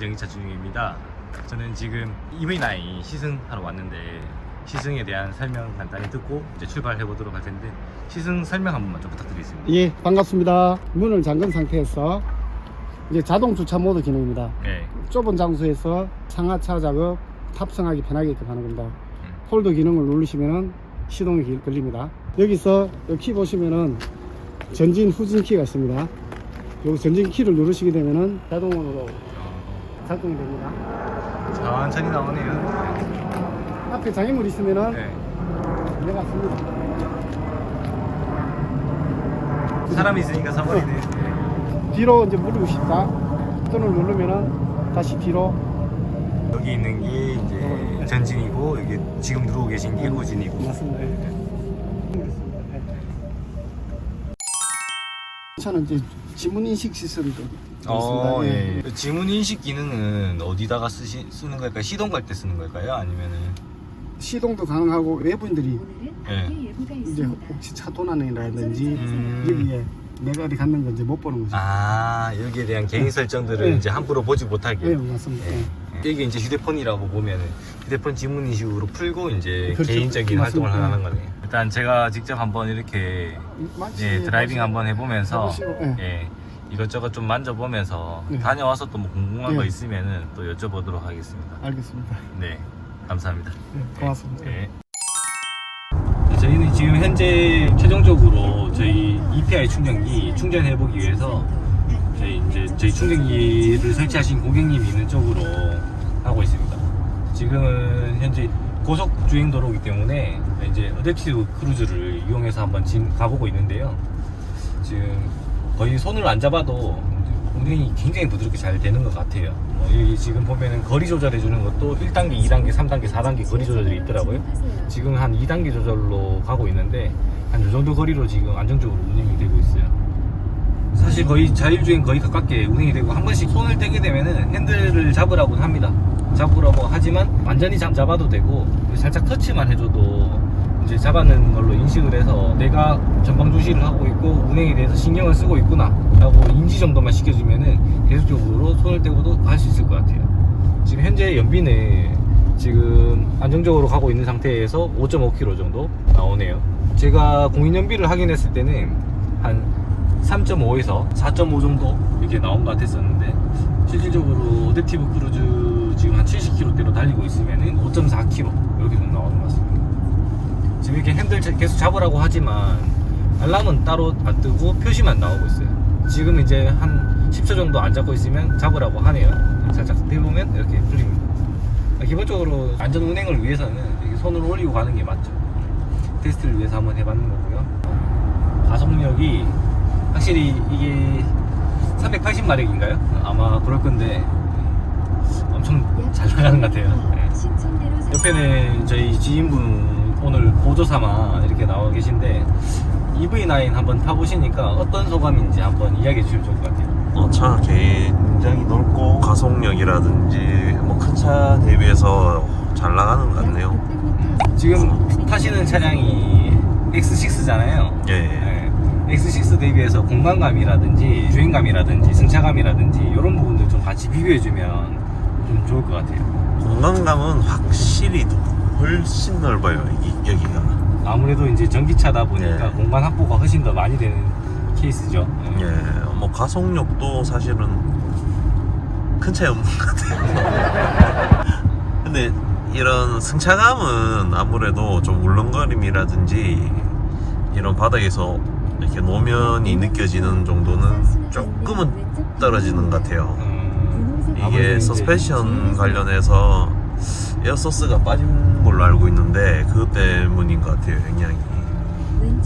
전기차 중입니다. 저는 지금 EV9 시승하러 왔는데 시승에 대한 설명 간단히 듣고 이제 출발해 보도록 할 텐데 시승 설명 한 번만 좀 부탁드리겠습니다. 예, 반갑습니다. 문을 잠근 상태에서 이제 자동 주차 모드 기능입니다. 네. 좁은 장소에서 상하차 작업 탑승하기 편하게끔 하는 겁니다. 홀드 기능을 누르시면은 시동이 걸립니다. 여기서 여기 키 보시면은 전진 후진 키가 있습니다. 여기 전진 키를 누르시게 되면은 자동으로 작동이 됩니다. 천천히 나오네요. 앞에 장애물 있으면은 네. 내려갔습니다. 사람이 있으니까 사버리네. 뒤로 이제 누르고 싶다. 버튼을 누르면은 다시 뒤로. 여기 있는 게 이제 전진이고 여기 지금 누르고 계신 게 후진이고. 맞습니다. 저는 이제 지문인식 시스템도 있습니다. 예. 지문 인식 기능은 어디다가 쓰는 걸까요? 시동 갈 때 쓰는 걸까요? 아니면은 시동도 가능하고 외부인들이 예. 이제 혹시 차 도난이라든지 여기에 내가 어디 갔는 건지 못 보는 거죠. 아, 여기에 대한 개인 설정들을 네. 이제 함부로 보지 못하게. 네, 맞습니다. 예. 여기 이제 휴대폰이라고 보면은 휴대폰 지문 인식으로 풀고 이제 그렇죠. 개인적인 맞습니다. 활동을 하는 거네요. 일단 제가 직접 한번 이렇게 예, 드라이빙 한번 해보면서 해보시고, 예. 예, 이것저것 좀 만져보면서 네. 다녀와서 또 뭐 궁금한 거 네. 있으면은 또 여쭤보도록 하겠습니다. 알겠습니다. 네, 감사합니다. 네, 고맙습니다. 네. 저희는 지금 현재 최종적으로 저희 EPI 충전기 충전해보기 위해서 저희 충전기를 설치하신 고객님이 있는 쪽으로 하고 있습니다. 지금은 현재 고속 주행 도로이기 때문에 이제 어댑티브 크루즈를 이용해서 한번 지금 가보고 있는데요. 지금 거의 손을 안 잡아도 운행이 굉장히 부드럽게 잘 되는 것 같아요. 여기 지금 보면은 거리 조절해 주는 것도 1단계, 2단계, 3단계, 4단계 거리 조절이 있더라고요. 지금 한 2단계 조절로 가고 있는데 한 이 정도 거리로 지금 안정적으로 운행이 되고 있어요. 사실 거의 자율주행 거의 가깝게 운행이 되고 한 번씩 손을 떼게 되면은 핸들을 잡으라고 합니다. 잡으라고 하지만 완전히 잡아도 되고 살짝 터치만 해줘도 이제 잡았는 걸로 인식을 해서 내가 전방 주시를 하고 있고 운행에 대해서 신경을 쓰고 있구나 라고 인지 정도만 시켜주면은 계속적으로 손을 떼고도 갈 수 있을 것 같아요. 지금 현재 연비는 지금 안정적으로 가고 있는 상태에서 5.5km 정도 나오네요. 제가 공인연비를 확인했을 때는 한 3.5에서 4.5 정도 이렇게 나온 것 같았었는데 실질적으로 어댑티브 크루즈 지금 한 70km대로 달리고 있으면은 5.4km 이렇게 좀 나오는 것 같습니다. 지금 이렇게 핸들 계속 잡으라고 하지만 알람은 따로 안 뜨고 표시만 나오고 있어요. 지금 이제 한 10초 정도 안 잡고 있으면 잡으라고 하네요. 살짝 해보면 이렇게 풀립니다. 기본적으로 안전 운행을 위해서는 이렇게 손을 올리고 가는 게 맞죠. 테스트를 위해서 한번 해봤는 거고요. 가속력이 확실히 이게 380마력인가요? 아마 그럴 건데 엄청 잘 나가는 것 같아요. 네. 옆에는 저희 지인분 오늘 보조 삼아 이렇게 나와 계신데 EV9 한번 타보시니까 어떤 소감인지 한번 이야기해 주시면 좋을 것 같아요. 차가 굉장히 넓고 가속력이라든지 뭐 큰 차 대비해서 잘 나가는 것 같네요. 지금 타시는 차량이 X6잖아요. 예. X6 대비해서 공간감이라든지 주행감이라든지 승차감이라든지 이런 부분들 좀 같이 비교해주면 좀 좋을 것 같아요. 공간감은 확실히 훨씬 넓어요. 여기가. 아무래도 이제 전기차다 보니까 네. 공간 확보가 훨씬 더 많이 되는 케이스죠. 예. 뭐 가속력도 사실은 큰 차이 없는 것 같아요. 근데 이런 승차감은 아무래도 좀 울렁거림이라든지 이런 바닥에서 이렇게 노면이 느껴지는 정도는 조금은 떨어지는 것 같아요. 이게 서스펜션 관련해서 에어소스가 빠진 걸로 알고 있는데 그것 때문인 것 같아요. 영향이.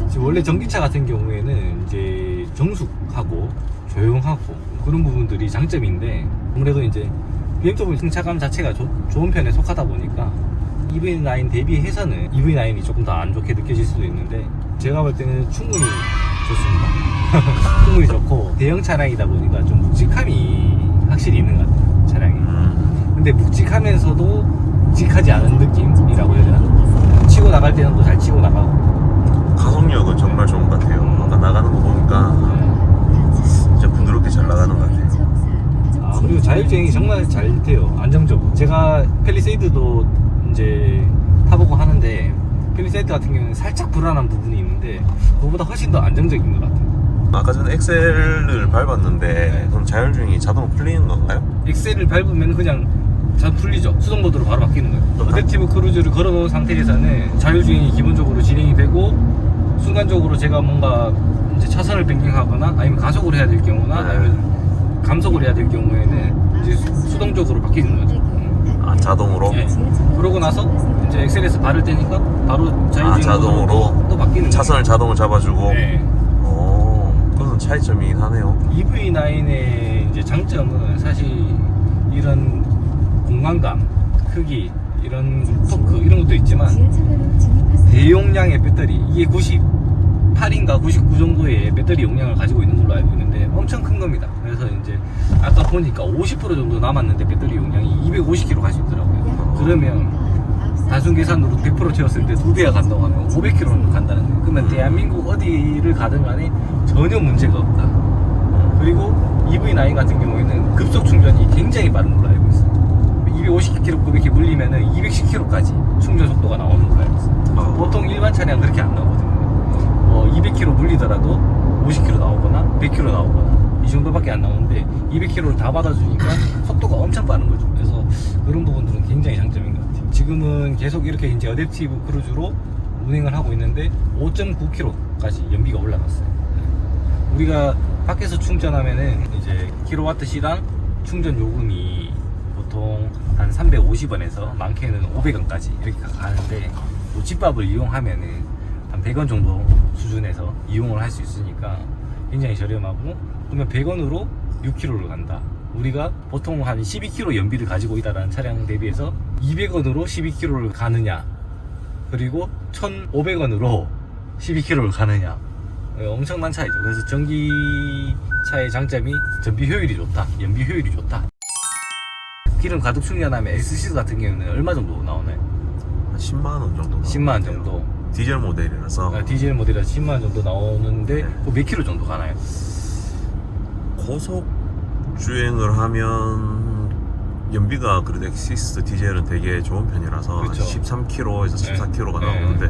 지금 원래 전기차 같은 경우에는 이제 정숙하고 조용하고 그런 부분들이 장점인데 아무래도 이제 비행적으로 승차감 자체가 좋은 편에 속하다 보니까 EV9 대비해서는 EV9이 조금 더 안 좋게 느껴질 수도 있는데 제가 볼 때는 충분히 좋습니다. 충분히 좋고 대형 차량이다 보니까 좀 묵직함이 확실히 있는 것 같아요. 차량이. 근데 묵직하면서도 묵직하지 않은 느낌이라고 해야 되나? 치고 나갈 때는 또 잘 치고 나가고 가속력은 정말 좋은 것 같아요. 아까 나가는 거 보니까 진짜 부드럽게 잘 나가는 것 같아요. 그리고 자율주행이 정말 잘 돼요. 안정적으로. 제가 펠리세이드도 이제 타보고 하는데 펠리세이드 같은 경우는 살짝 불안한 부분이 있는데 그거보다 훨씬 더 안정적인 것 같아요. 아까 전에 엑셀을 밟았는데 그럼 자율주행이 자동으로 풀리는 건가요? 엑셀을 밟으면 그냥 잘 풀리죠. 수동 모드로 바로 바뀌는 거예요. 어댑티브 크루즈를 걸어놓은 상태에서는 자율주행이 기본적으로 진행이 되고 순간적으로 제가 뭔가 이제 차선을 변경하거나 아니면 가속을 해야 될 경우나 아니면 감속을 해야 될 경우에는 이제 수동적으로 바뀌는 거죠. 아, 자동으로? 예. 그러고 나서 이제 엑셀에서 발을 떼니까 바로 자율주행 자동으로 모드로 또 바뀌는 차선을 자동으로 잡아주고. 네. 그건 차이점이긴 하네요. EV9의 이제 장점은 사실 이런 공간감, 크기, 이런 토크 이런 것도 있지만 대용량의 배터리, 이게 98인가 99 정도의 배터리 용량을 가지고 있는 걸로 알고 있는데 엄청 큰 겁니다. 그래서 이제 아까 보니까 50% 정도 남았는데 배터리 용량이 250km 갈 수 있더라고요. 그러면 단순 계산으로 100% 채웠을 때 2배가 간다고 하면 500km는 간다는 거예요. 그러면 대한민국 어디를 가든 간에 전혀 문제가 없다. 그리고 EV9 같은 경우에는 급속 충전이 굉장히 빠른 걸로 알고 있어요. 250km 이렇게 물리면은 210km까지 충전 속도가 나오는 걸로 알고 있어요. 보통 일반 차량 그렇게 안 나오거든요. 200km 물리더라도 50km 나오거나 100km 나오거나 이 정도밖에 안 나오는데 200km를 다 받아주니까 속도가 엄청 빠른 거죠. 그래서 그런 부분들은 굉장히 장점인 것 같아요. 지금은 계속 이렇게 이제 어댑티브 크루즈로 운행을 하고 있는데 5.9km까지 연비가 올라갔어요. 우리가 밖에서 충전하면은 이제 킬로와트 시당 충전 요금이 보통 한 350원에서 많게는 500원까지 이렇게 가는데 또 집밥을 이용하면은 한 100원 정도 수준에서 이용을 할 수 있으니까 굉장히 저렴하고, 그러면 100원으로 6km를 간다. 우리가 보통 한 12km 연비를 가지고 있다는 차량 대비해서 200원으로 12km를 가느냐, 그리고 1,500원으로 12km를 가느냐, 엄청난 차이죠. 그래서 전기차의 장점이 전비 효율이 좋다, 연비 효율이 좋다. 기름 가득 충전하면 SC도 같은 경우는 얼마 정도 나오나요? 한 10만원 정도. 10만원 정도. 디젤 모델이라서. 디젤 모델이라서 10만원 정도 나오는데 몇 킬로 정도 가나요? 고속 주행을 하면 연비가 그래도 엑시스 디젤은 되게 좋은 편이라서 그렇죠. 13km에서 14km가 네. 나오는데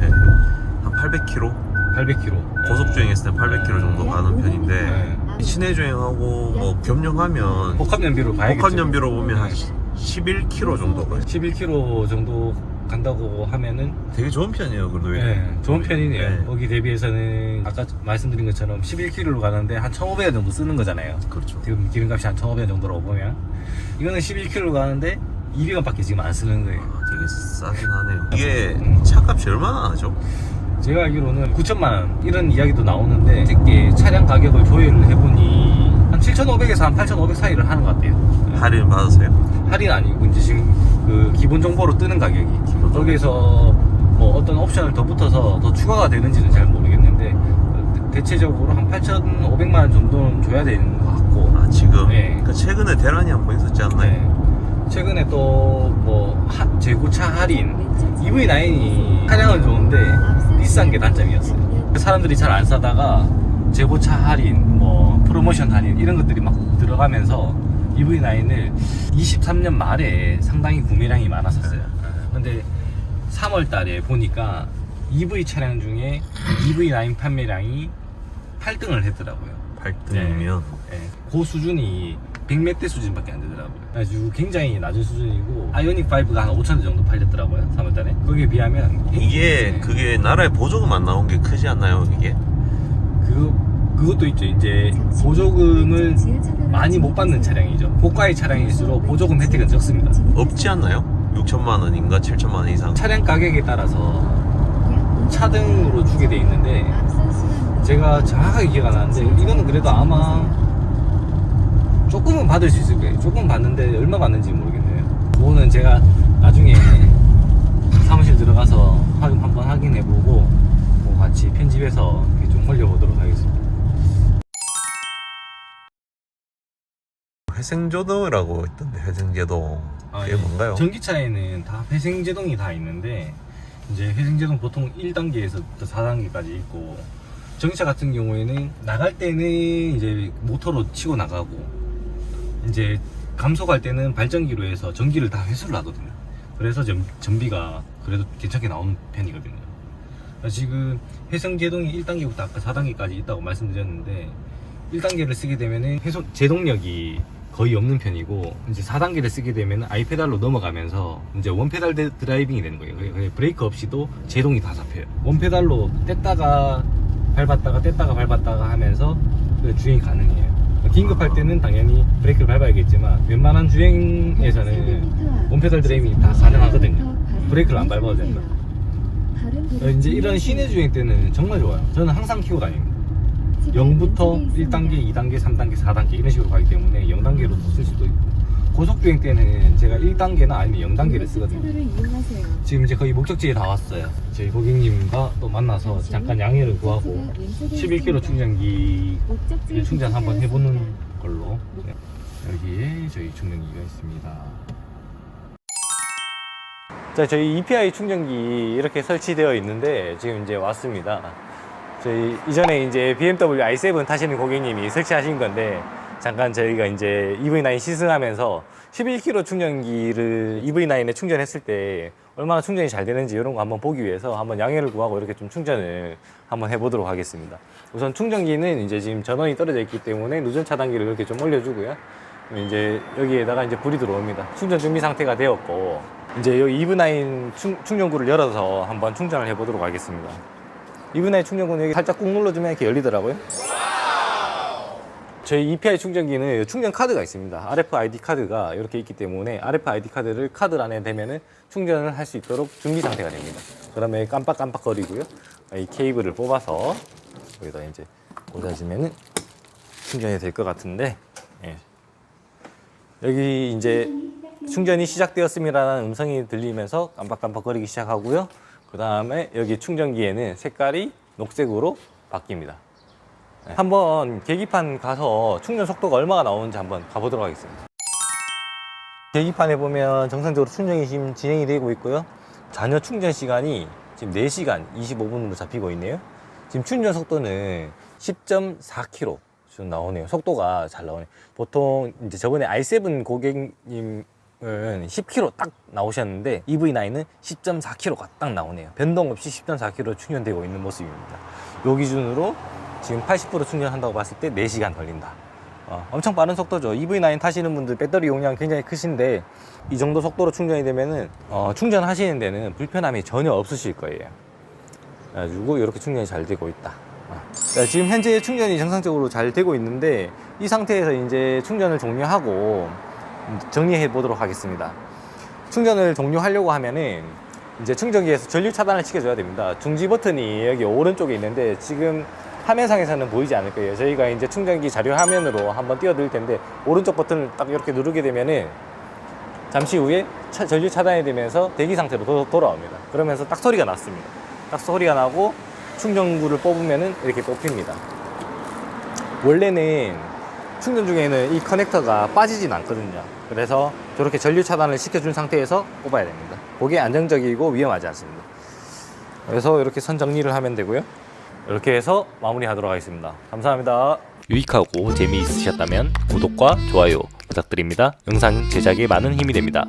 한 800km? 800km. 고속 주행했을 때 800km 정도 가는 편인데 네. 시내 주행하고 뭐 겸용하면 복합 연비로 봐야겠죠. 복합 연비로 보면 한 11km 정도 가요. 11km 정도 간다고 하면은 되게 좋은 편이에요. 그래도. 네, 좋은 편이네요. 네. 거기 대비해서는 아까 말씀드린 것처럼 11km로 가는데 한 1,500원 정도 쓰는 거잖아요. 그렇죠. 지금 기름값이 한 1,500원 정도라고 보면 이거는 11km로 가는데 200원밖에 지금 안 쓰는 거예요. 되게 싸긴 하네요. 이게 차값이 얼마나 하죠? 제가 알기로는 9천만 원 이런 이야기도 나오는데 이게 차량 가격을 조회를 해보니 한 7,500에서 한 8,500 사이를 하는 것 같아요. 할인 받으세요? 할인 아니고 이제 지금 그 기본 정보로 뜨는 가격이 거기에서 뭐 어떤 옵션을 더 붙어서 더 추가가 되는지는 잘 모르겠는데 대체적으로 한 8,500만 원 정도는 줘야 되는 것 같고. 아, 지금? 네. 그 최근에 대란이 한 번 있었지 않나요? 네. 최근에 또 뭐 재고차 할인, EV9이 차량은 좋은데 비싼 게 단점이었어요. 사람들이 잘 안 사다가 재고차 할인, 뭐 프로모션 할인 이런 것들이 막 들어가면서 EV9을 23년 말에 상당히 구매량이 많았었어요. 근데 3월 달에 보니까 EV 차량 중에 EV9 판매량이 8등을 했더라고요. 8등이면 네. 그 수준이 100몇 대 수준밖에 안 되더라고요. 아주 굉장히 낮은 수준이고 아이오닉 5가 한 5,000대 정도 팔렸더라고요. 3월달에. 거기에 비하면 이게 그게 나라에 보조금 안 나온 게 크지 않나요? 이게? 그것도 있죠. 이제 보조금을 많이 못 받는 차량이죠. 고가의 차량일수록 보조금 혜택은 적습니다. 없지 않나요? 6천만 원인가 7천만 원 이상. 차량 가격에 따라서 차등으로 주게 돼 있는데 제가 정확하게 기억 안 나는데 이거는 그래도 아마 조금은 받을 수 있을 거예요. 조금 받는데 얼마 받는지 모르겠네요. 그거는 제가 나중에 사무실 들어가서 한번 확인해보고 뭐 같이 편집해서 좀 올려보도록 하겠습니다. 회생제동이라고 있던데, 회생제동. 그게 예. 뭔가요? 전기차에는 다 회생제동이 다 있는데 이제 회생제동 보통 1단계에서 4단계까지 있고, 전기차 같은 경우에는 나갈 때는 이제 모터로 치고 나가고 이제 감속할 때는 발전기로 해서 전기를 다 회수를 하거든요. 그래서 전비가 그래도 괜찮게 나오는 편이거든요. 지금 회성 제동이 1단계부터 아까 4단계까지 있다고 말씀드렸는데 1단계를 쓰게 되면은 제동력이 거의 없는 편이고 이제 4단계를 쓰게 되면 아이페달로 넘어가면서 이제 원페달 드라이빙이 되는 거예요. 브레이크 없이도 제동이 다 잡혀요. 원페달로 뗐다가 밟았다가 하면서 주행이 가능해요. 긴급할 때는 당연히 브레이크를 밟아야겠지만 웬만한 주행에서는 원페달 드라이빙이 다 가능하거든요. 브레이크를 안 밟아도 된다. 이제 이런 시내 주행 때는 정말 좋아요. 저는 항상 키고 다닙니다. 0부터 1단계, 2단계, 3단계, 4단계 이런 식으로 가기 때문에 0단계로도 쓸 수도 있고 고속주행 때는 제가 1단계나 아니면 0단계를 쓰거든요. 지금 이제 거의 목적지에 다 왔어요. 저희 고객님과 또 만나서 잠깐 양해를 구하고 11kW 충전기를 충전 한번 해보는 걸로. 여기에 저희 충전기가 있습니다. 자, 저희 EPI 충전기 이렇게 설치되어 있는데 지금 이제 왔습니다. 저희 이전에 이제 BMW i7 타시는 고객님이 설치하신 건데 잠깐 저희가 이제 EV9 시승하면서 11kW 충전기를 EV9에 충전했을 때 얼마나 충전이 잘 되는지 이런 거 한번 보기 위해서 한번 양해를 구하고 이렇게 좀 충전을 한번 해보도록 하겠습니다. 우선 충전기는 이제 지금 전원이 떨어져 있기 때문에 누전 차단기를 이렇게 좀 올려주고요. 이제 여기에다가 이제 불이 들어옵니다. 충전 준비 상태가 되었고 이제 여기 EV9 충전구를 열어서 한번 충전을 해보도록 하겠습니다. EV9 충전구는 여기 살짝 꾹 눌러주면 이렇게 열리더라고요. 저희 EPI 충전기는 충전 카드가 있습니다. RFID 카드가 이렇게 있기 때문에 RFID 카드를 카드 안에 대면은 충전을 할 수 있도록 준비 상태가 됩니다. 그다음에 깜빡깜빡거리고요. 이 케이블을 뽑아서 여기다 이제 꽂아주면은 충전이 될 것 같은데, 예. 여기 이제 충전이 시작되었습니다라는 음성이 들리면서 깜빡깜빡거리기 시작하고요. 그 다음에 여기 충전기에는 색깔이 녹색으로 바뀝니다. 네. 한번 계기판 가서 충전 속도가 얼마나 나오는지 한번 가보도록 하겠습니다. 계기판에 보면 정상적으로 충전이 지금 진행이 되고 있고요. 잔여 충전 시간이 지금 4시간 25분으로 잡히고 있네요. 지금 충전 속도는 10.4km 좀 나오네요. 속도가 잘 나오네요. 보통 이제 저번에 i7 고객님은 10km 딱 나오셨는데 EV9은 10.4km가 딱 나오네요. 변동 없이 10.4km 충전되고 있는 모습입니다. 요 기준으로 지금 80% 충전한다고 봤을 때 4시간 걸린다. 엄청 빠른 속도죠. EV9 타시는 분들 배터리 용량 굉장히 크신데 이 정도 속도로 충전이 되면은 충전하시는 데는 불편함이 전혀 없으실 거예요. 그래가지고 이렇게 충전이 잘 되고 있다. 자, 지금 현재 충전이 정상적으로 잘 되고 있는데 이 상태에서 이제 충전을 종료하고 정리해 보도록 하겠습니다. 충전을 종료하려고 하면은 이제 충전기에서 전류 차단을 시켜줘야 됩니다. 중지 버튼이 여기 오른쪽에 있는데 지금 화면상에서는 보이지 않을 거예요. 저희가 이제 충전기 자료 화면으로 한번 띄워드릴 텐데 오른쪽 버튼을 딱 이렇게 누르게 되면은 잠시 후에 전류 차단이 되면서 대기 상태로 돌아옵니다. 그러면서 딱 소리가 났습니다. 딱 소리가 나고 충전구를 뽑으면은 이렇게 뽑힙니다. 원래는 충전 중에는 이 커넥터가 빠지진 않거든요. 그래서 저렇게 전류 차단을 시켜준 상태에서 뽑아야 됩니다. 그게 안정적이고 위험하지 않습니다. 그래서 이렇게 선 정리를 하면 되고요. 이렇게 해서 마무리하도록 하겠습니다. 감사합니다. 유익하고 재미있으셨다면 구독과 좋아요 부탁드립니다. 영상 제작에 많은 힘이 됩니다.